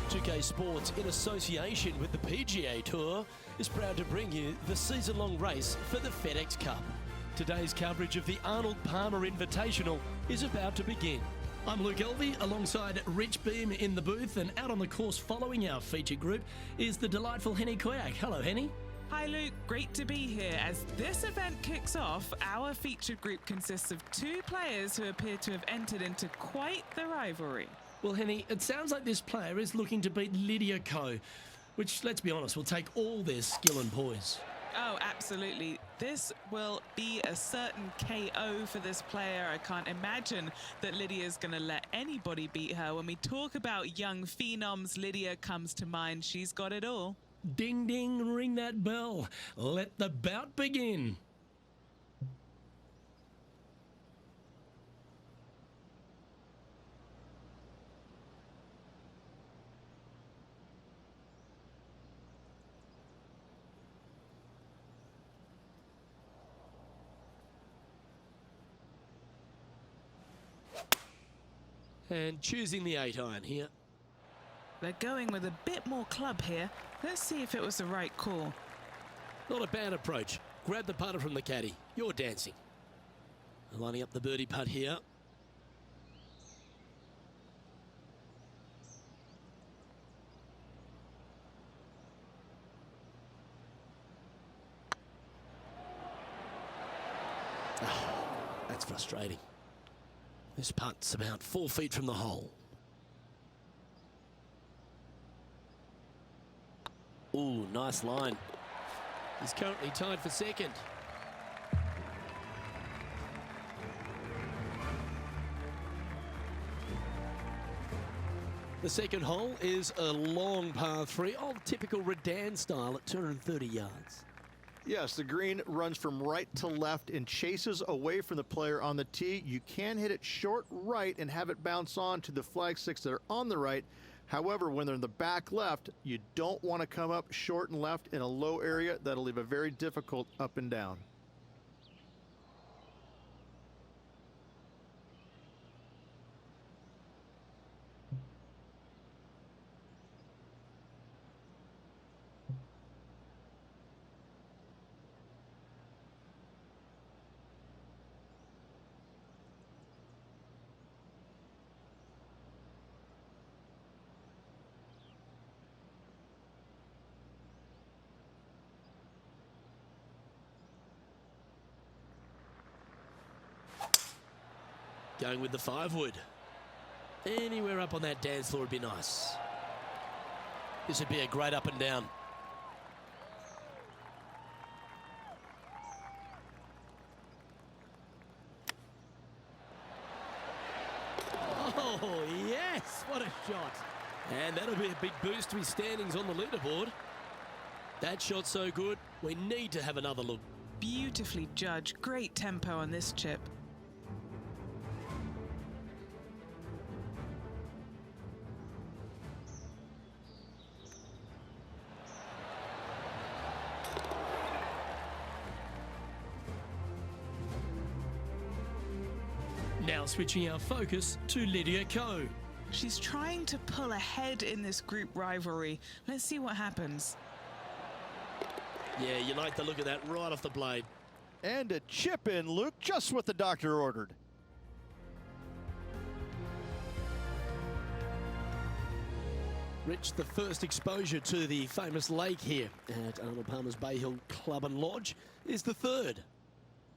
2K Sports, in association with the PGA Tour, is proud to bring you the season-long race for the FedEx Cup. Today's coverage of the Arnold Palmer Invitational is about to begin. I'm Luke Elvey alongside Rich Beam in the booth, and out on the course following our featured group is the delightful Henny Koyak. Hello, Henny. Hi Luke, great to be here. As this event kicks off, our featured group consists of two players who appear to have entered into quite the rivalry. Well, Henny, it sounds like this player is looking to beat Lydia Ko, which, let's be honest, will take all their skill and poise. Oh, absolutely. This will be a certain KO for this player. I can't imagine that Lydia's going to let anybody beat her. When we talk about young phenoms, Lydia comes to mind. She's got it all. Ding, ding, ring that bell. Let the bout begin. And choosing the 8-iron here. They're going with a bit more club here. Let's see if it was the right call. Not a bad approach. Grab the putter from the caddy. You're dancing. Lining up the birdie putt here. Oh, that's frustrating. This putt's about 4 feet from the hole. Ooh, nice line. He's currently tied for second. The second hole is a long par 3, old typical Redan style at 230 yards. Yes, the green runs from right to left and chases away from the player on the tee. You can hit it short right and have it bounce on to the flag sticks that are on the right. However, when they're in the back left, you don't want to come up short and left in a low area. That'll leave a very difficult up and down. Going with the 5-wood. Anywhere up on that dance floor would be nice. This would be a great up and down. Oh, yes! What a shot. And that'll be a big boost to his standings on the leaderboard. That shot's so good, we need to have another look. Beautifully judged. Great tempo on this chip. Now switching our focus to Lydia Ko. She's trying to pull ahead in this group rivalry. Let's see what happens. Yeah, you like the look of that right off the blade. And a chip in, Luke, just what the doctor ordered. Rich, the first exposure to the famous lake here at Arnold Palmer's Bay Hill Club and Lodge is the third.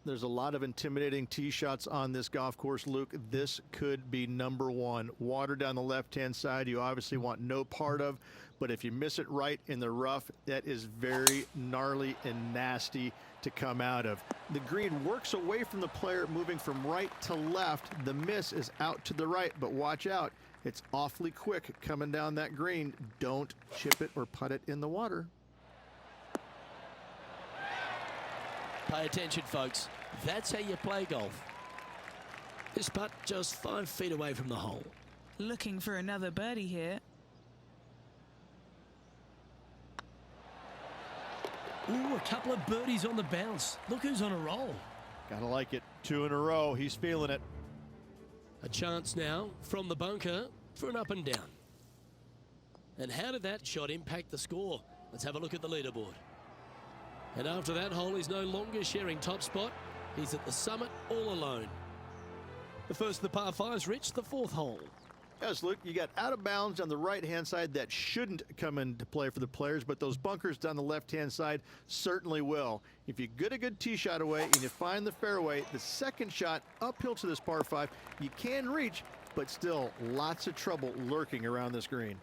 There's a lot of intimidating tee shots on this golf course, Luke. This could be number one. Water down the left-hand side, you obviously want no part of, but if you miss it right in the rough, that is very gnarly and nasty to come out of. The green works away from the player, moving from right to left. The miss is out to the right, but watch out. It's awfully quick coming down that green. Don't chip it or putt it in the water. Pay attention, folks. That's how you play golf. This putt just 5 feet away from the hole. Looking for another birdie here. Ooh, a couple of birdies on the bounce. Look who's on a roll. Gotta like it. 2 in a row. He's feeling it. A chance now from the bunker for an up and down. And how did that shot impact the score? Let's have a look at the leaderboard. And after that hole, he's no longer sharing top spot. He's at the summit all alone. The first of the par fives, Rich, the fourth hole. Yes, Luke, you got out of bounds on the right-hand side that shouldn't come into play for the players, but those bunkers down the left-hand side certainly will. If you get a good tee shot away and you find the fairway, the second shot uphill to this par 5, you can reach, but still lots of trouble lurking around this green.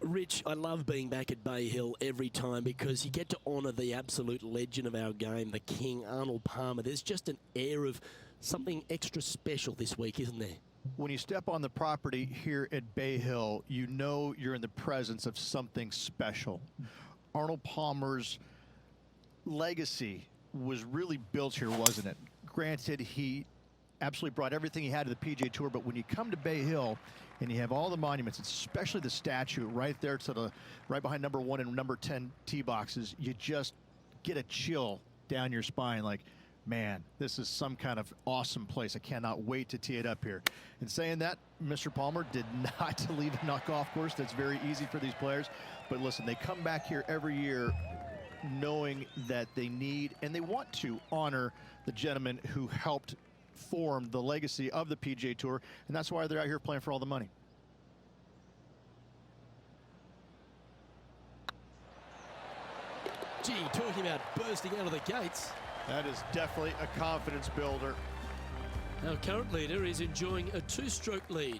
Rich, I love being back at Bay Hill every time because you get to honour the absolute legend of our game, the king, Arnold Palmer. There's just an air of something extra special this week, isn't there? When you step on the property here at Bay Hill, you know you're in the presence of something special. Arnold Palmer's legacy was really built here, wasn't it? Granted, he absolutely brought everything he had to the PGA Tour, but when you come to Bay Hill and you have all the monuments, especially the statue right there to the right behind number 1 and number 10 tee boxes, you just get a chill down your spine like, man, this is some kind of awesome place. I cannot wait to tee it up here. And saying that, Mr. Palmer did not leave a golf course. That's very easy for these players. But listen, they come back here every year knowing that they need and they want to honor the gentleman who helped form the legacy of the PGA Tour. And that's why they're out here playing for all the money. Gee, talking about bursting out of the gates. That is definitely a confidence builder. Our current leader is enjoying a 2-stroke lead.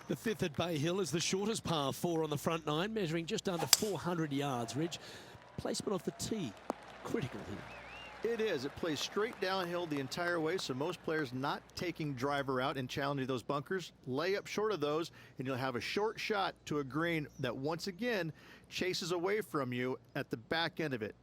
The fifth at Bay Hill is the shortest par 4 on the front 9, measuring just under 400 yards. Ridge, placement off the tee, critical here. It is. It plays straight downhill the entire way, so most players not taking driver out and challenging those bunkers. Lay up short of those, and you'll have a short shot to a green that once again chases away from you at the back end of it.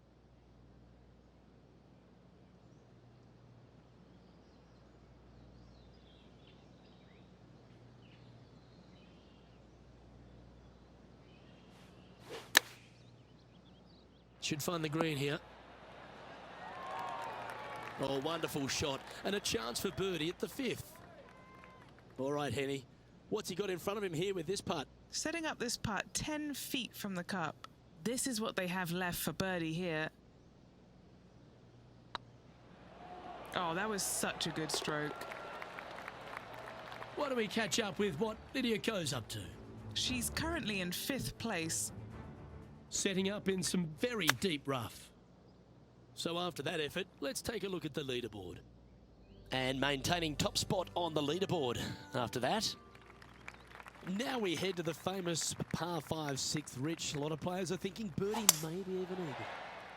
Should find the green here. Oh, wonderful shot. And a chance for birdie at the 5th. All right, Henny. What's he got in front of him here with this putt? Setting up this putt 10 feet from the cup. This is what they have left for birdie here. Oh, that was such a good stroke. Why don't we catch up with what Lydia Ko's up to? She's currently in 5th place. Setting up in some very deep rough. So after that effort, let's take a look at the leaderboard. And maintaining top spot on the leaderboard. After that, now we head to the famous par 5 6th. Rich, a lot of players are thinking birdie, maybe even eagle.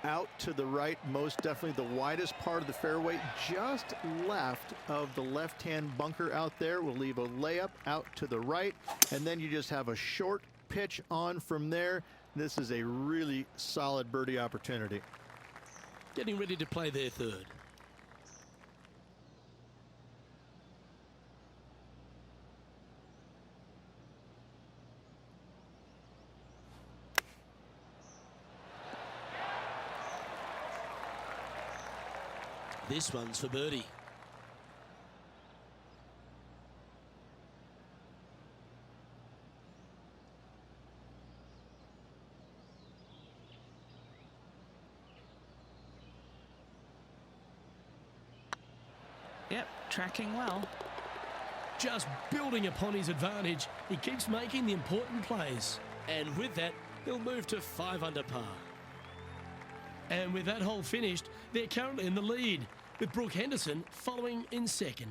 Out to the right, most definitely the widest part of the fairway, just left of the left-hand bunker out there. We'll leave a layup out to the right, and then you just have a short pitch on from there. This is a really solid birdie opportunity. Getting ready to play their 3rd. This one's for birdie. Yep, tracking well. Just building upon his advantage. He keeps making the important plays. And with that, he'll move to 5 under par. And with that hole finished, they're currently in the lead, with Brooke Henderson following in 2nd.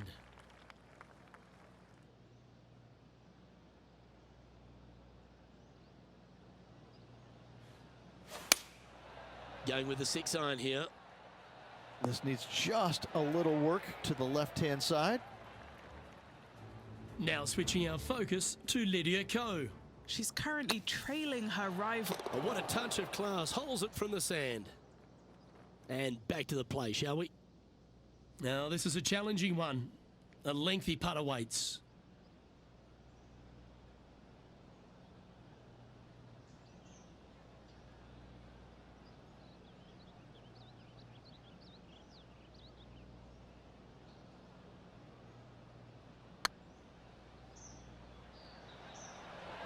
Going with the 6-iron here. This needs just a little work to the left-hand side. Now switching our focus to Lydia Ko. She's currently trailing her rival. Oh, what a touch of class. Holds it from the sand. And back to the play, shall we? Now, this is a challenging one. A lengthy putt awaits.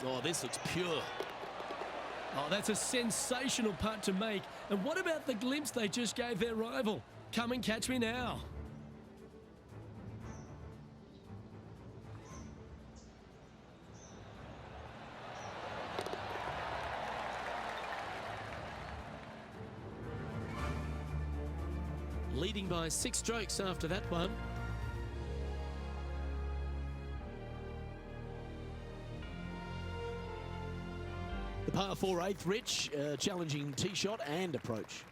Oh, this looks pure. Oh, that's a sensational putt to make. And what about the glimpse they just gave their rival? Come and catch me now. Leading by 6 strokes after that one. The par 4 8th, Rich, challenging tee shot and approach.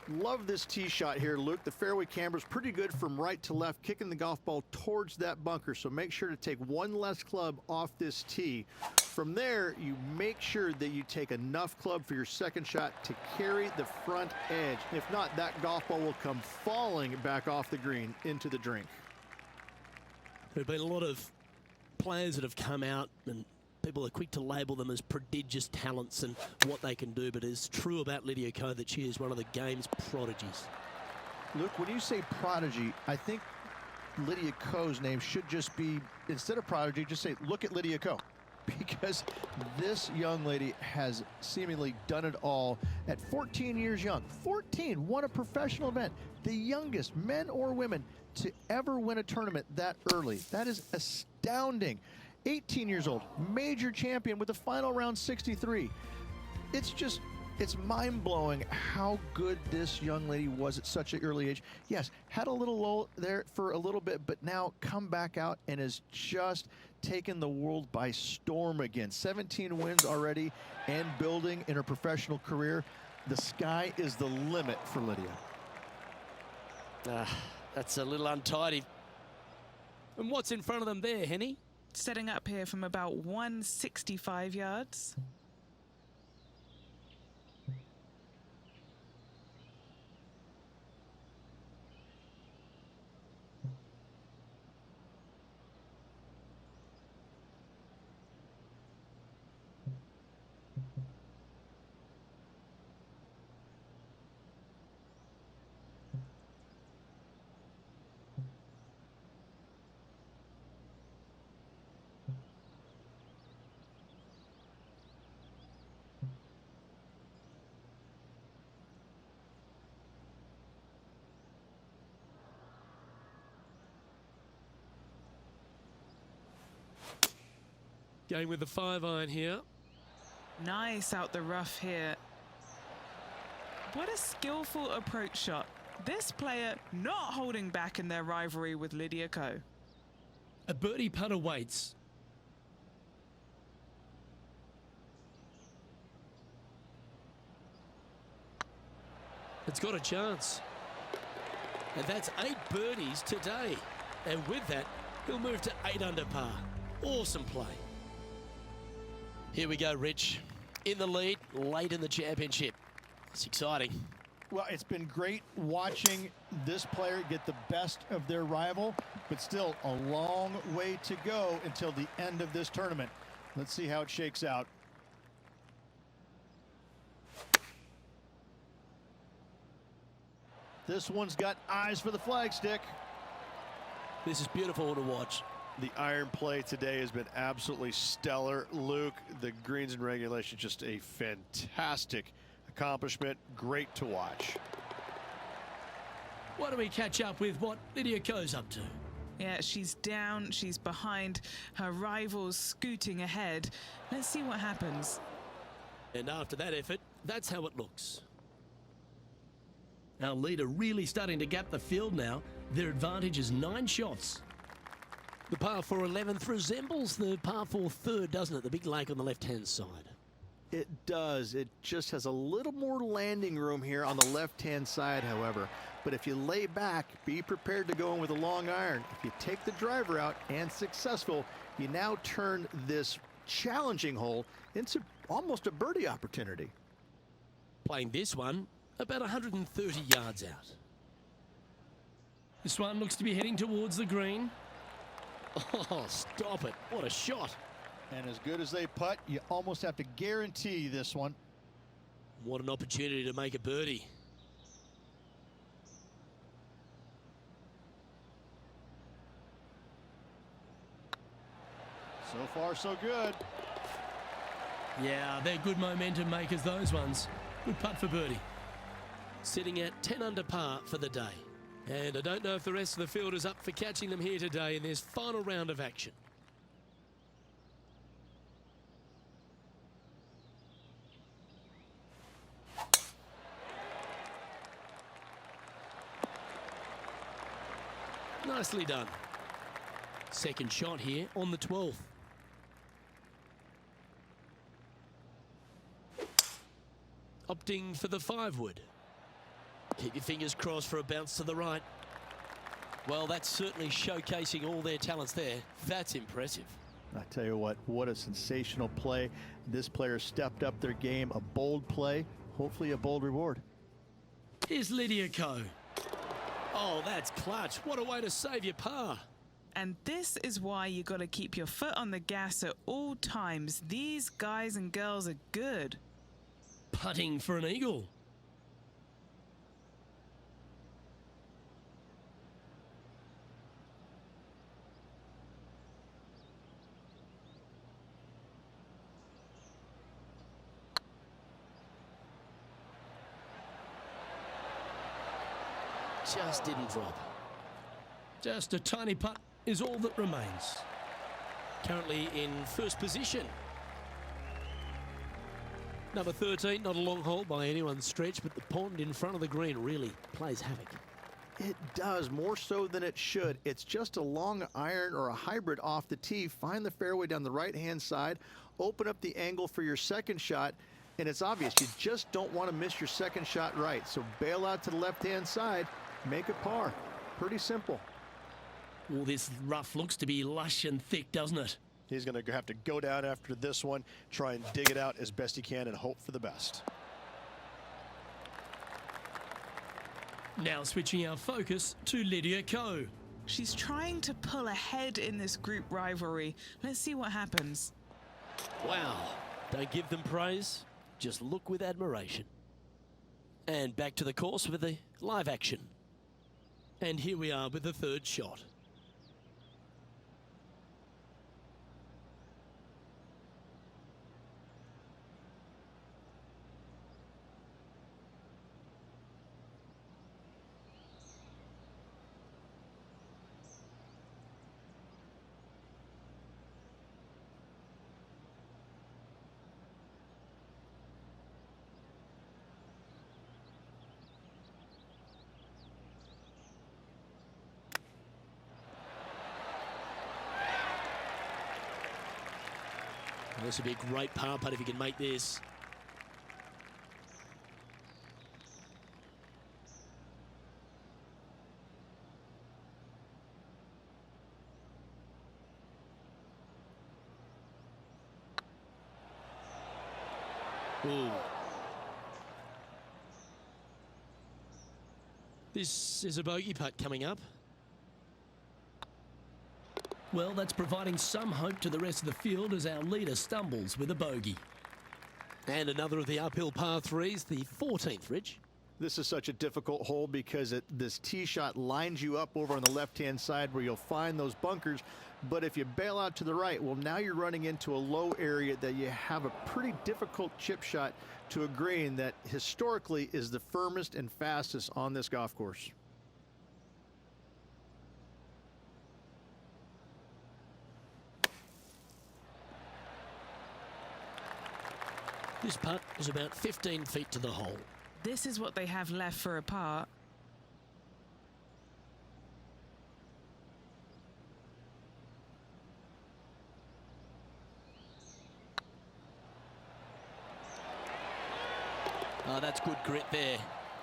Love this tee shot here, Luke. The fairway camber is pretty good from right to left, kicking the golf ball towards that bunker. So make sure to take one less club off this tee. From there, you make sure that you take enough club for your second shot to carry the front edge. If not, that golf ball will come falling back off the green into the drink. There have been a lot of players that have come out, and people are quick to label them as prodigious talents and what they can do, but it's true about Lydia Ko that she is one of the game's prodigies. Luke, when you say prodigy, I think Lydia Ko's name should just be, instead of prodigy, just say, look at Lydia Ko. Because this young lady has seemingly done it all at 14 years young. 14, won a professional event. The youngest, men or women, to ever win a tournament that early. That is astounding. 18 years old, major champion with the final round 63. It's mind-blowing how good this young lady was at such an early age. Yes, had a little lull there for a little bit, but now come back out and has just taken the world by storm again. 17 wins already and building in her professional career. The sky is the limit for Lydia. That's a little untidy. And what's in front of them there, Henny? Setting up here from about 165 yards. Going with the 5-iron here. Nice out the rough here. What a skillful approach shot. This player not holding back in their rivalry with Lydia Ko. A birdie putt awaits. It's got a chance. And that's 8 birdies today. And with that, he'll move to 8 under par. Awesome play. Here we go, Rich. In the lead, late in the championship. It's exciting. Well, it's been great watching this player get the best of their rival, but still a long way to go until the end of this tournament. Let's see how it shakes out. This one's got eyes for the flagstick. This is beautiful to watch. The iron play today has been absolutely stellar. Luke, the greens in regulation, just a fantastic accomplishment. Great to watch. Why don't we catch up with what Lydia Ko's up to? Yeah, she's down, she's behind, her rivals scooting ahead. Let's see what happens. And after that effort, that's how it looks. Our leader really starting to gap the field now. Their advantage is 9 shots. The par 4 11th resembles the par 4 third, doesn't it? The big lake on the left-hand side. It does. It just has a little more landing room here on the left-hand side, however. But if you lay back, be prepared to go in with a long iron. If you take the driver out and successful, you now turn this challenging hole into almost a birdie opportunity. Playing this one about 130 yards out. This one looks to be heading towards the green. Oh, stop it. What a shot. And as good as they putt, you almost have to guarantee this one. What an opportunity to make a birdie. So far, so good. Yeah, they're good momentum makers, those ones. Good putt for birdie. Sitting at 10 under par for the day. And I don't know if the rest of the field is up for catching them here today in this final round of action. Nicely done. Second shot here on the 12th. Opting for the 5-wood. Keep your fingers crossed for a bounce to the right. Well, that's certainly showcasing all their talents there. That's impressive. I tell you what a sensational play. This player stepped up their game. A bold play, hopefully a bold reward. Here's Lydia Ko. Oh, that's clutch. What a way to save your par. And this is why you got to keep your foot on the gas at all times. These guys and girls are good. Putting for an eagle. Just didn't drop. Just a tiny putt is all that remains. Currently in first position. Number 13, not a long hole by anyone's stretch, but the pond in front of the green really plays havoc. It does, more so than it should. It's just a long iron or a hybrid off the tee. Find the fairway down the right-hand side, open up the angle for your second shot, and it's obvious you just don't want to miss your second shot right. So bail out to the left-hand side, make it par. Pretty simple. Well, this rough looks to be lush and thick, doesn't it? He's going to have to go down after this one, try and dig it out as best he can and hope for the best. Now switching our focus to Lydia Ko. She's trying to pull ahead in this group rivalry. Let's see what happens. Wow. Don't give them praise, just look with admiration. And back to the course with the live action. And here we are with the third shot. This would be a great par putt if you can make this. Ooh. This is a bogey putt coming up. Well, that's providing some hope to the rest of the field as our leader stumbles with a bogey. And another of the uphill par threes, the 14th, Rich. This is such a difficult hole because this tee shot lines you up over on the left-hand side where you'll find those bunkers. But if you bail out to the right, well, now you're running into a low area that you have a pretty difficult chip shot to a green that historically is the firmest and fastest on this golf course. This putt is about 15 feet to the hole. This is what they have left for a par. Oh, that's good grit there.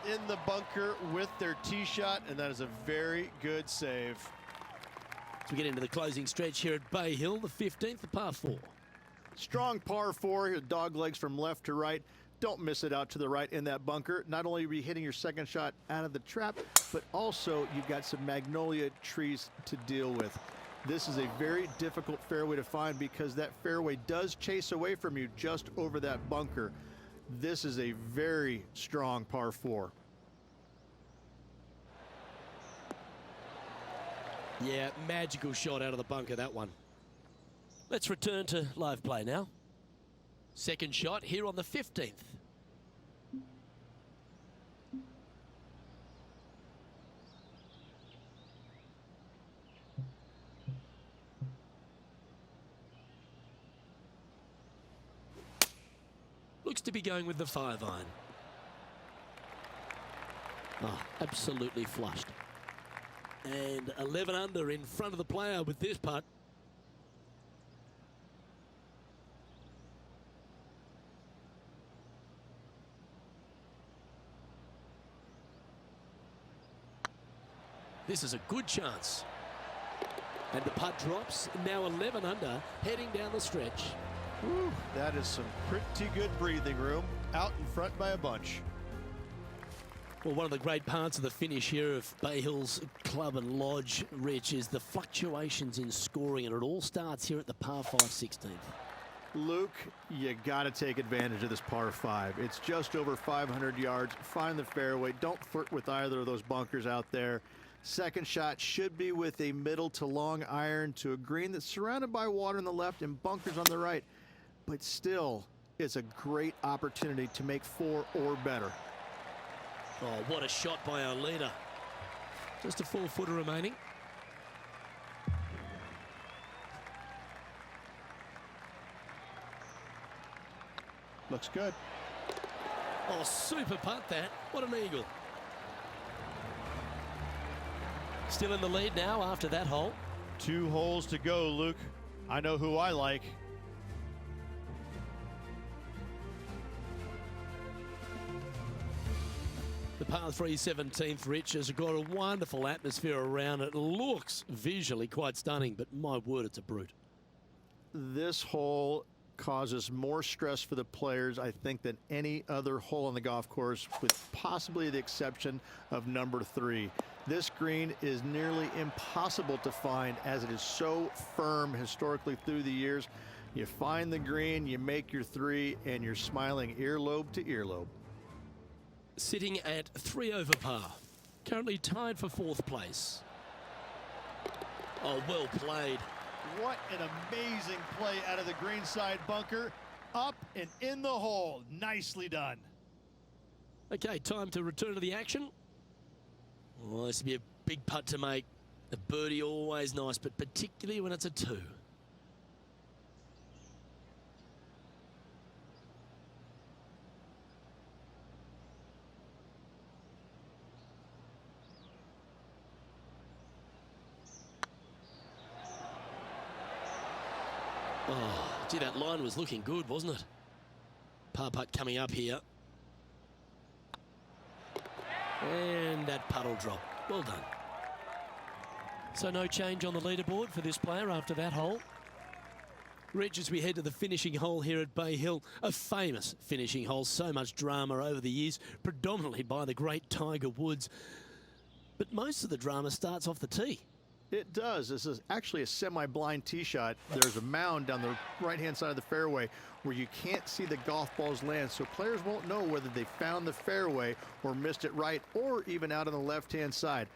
In the bunker with their tee shot, and that is a very good save. As we get into the closing stretch here at Bay Hill, the 15th, the par 4. Strong par 4, dog legs from left to right. Don't miss it out to the right in that bunker. Not only are you hitting your second shot out of the trap, but also you've got some magnolia trees to deal with. This is a very difficult fairway to find because that fairway does chase away from you just over that bunker. This is a very strong par 4. Yeah, magical shot out of the bunker, that one. Let's return to live play now. Second shot here on the 15th. Looks to be going with the 5-iron. Oh, absolutely flushed. And 11 under in front of the player with this putt. This is a good chance. And the putt drops, now 11 under, heading down the stretch. Whew, that is some pretty good breathing room. Out in front by a bunch. Well, one of the great parts of the finish here of Bay Hills Club and Lodge, Rich, is the fluctuations in scoring, and it all starts here at the par 5 16th. Luke, you got to take advantage of this par 5. It's just over 500 yards. Find the fairway. Don't flirt with either of those bunkers out there. Second shot should be with a middle to long iron to a green that's surrounded by water on the left and bunkers on the right. But still, it's a great opportunity to make 4 or better. Oh, what a shot by our leader. Just a 4-footer remaining. Looks good. Oh, super putt that. What an eagle. Still in the lead now after that hole. 2 holes to go, Luke. I know who I like. The par 3 17th, Rich, has got a wonderful atmosphere around it. Looks visually quite stunning, but my word, it's a brute. This hole causes more stress for the players, I think, than any other hole on the golf course, with possibly the exception of number 3. This green is nearly impossible to find as it is so firm historically through the years. You find the green, you make your 3, and you're smiling earlobe to earlobe. Sitting at 3 over par. Currently tied for 4th place. Oh, well played. What an amazing play out of the greenside bunker. Up and in the hole. Nicely done. Okay, time to return to the action. Well, this will be a big putt to make. A birdie always nice, but particularly when it's a 2. Oh, gee, that line was looking good, wasn't it? Par putt coming up here. And that putt will drop. Well done. So no change on the leaderboard for this player after that hole. Rich, as we head to the finishing hole here at Bay Hill, a famous finishing hole, so much drama over the years, predominantly by the great Tiger Woods. But most of the drama starts off the tee. It does. This is actually a semi-blind tee shot. There's a mound down the right-hand side of the fairway where you can't see the golf balls land, so players won't know whether they found the fairway or missed it right, or even out on the left-hand side.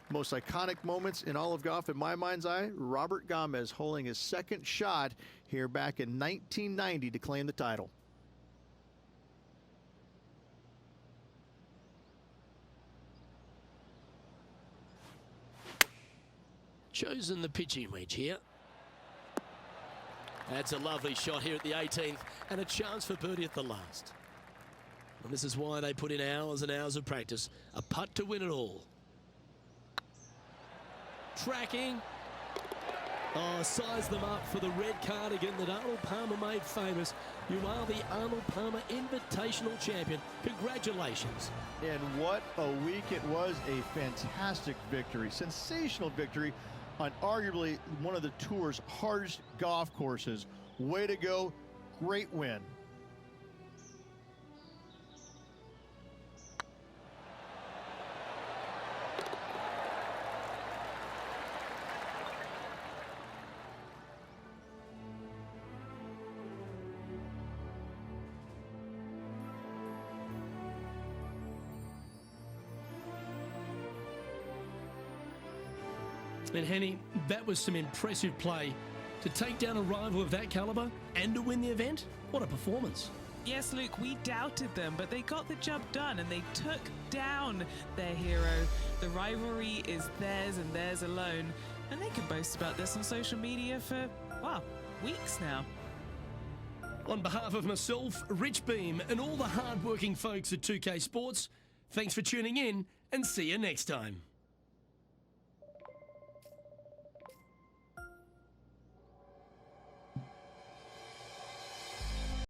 Most iconic moments in all of golf, in my mind's eye, Robert Gomez holding his second shot here back in 1990 to claim the title. Chosen the pitching wedge here. That's a lovely shot here at the 18th, and a chance for birdie at the last. And this is why they put in hours and hours of practice. A putt to win it all. Tracking. Oh, size them up for the red cardigan that Arnold Palmer made famous. You are the Arnold Palmer Invitational Champion. Congratulations. And what a week it was. A fantastic victory. Sensational victory on arguably one of the tour's hardest golf courses. Way to go. Great win. And Henny, that was some impressive play To take down a rival of that caliber and to win the event? What a performance. Yes, Luke, we doubted them, but they got the job done and they took down their hero. The rivalry is theirs and theirs alone, and they can boast about this on social media for, well, weeks now. On behalf of myself, Rich Beam, and all the hard-working folks at 2K Sports, thanks for tuning in and see you next time.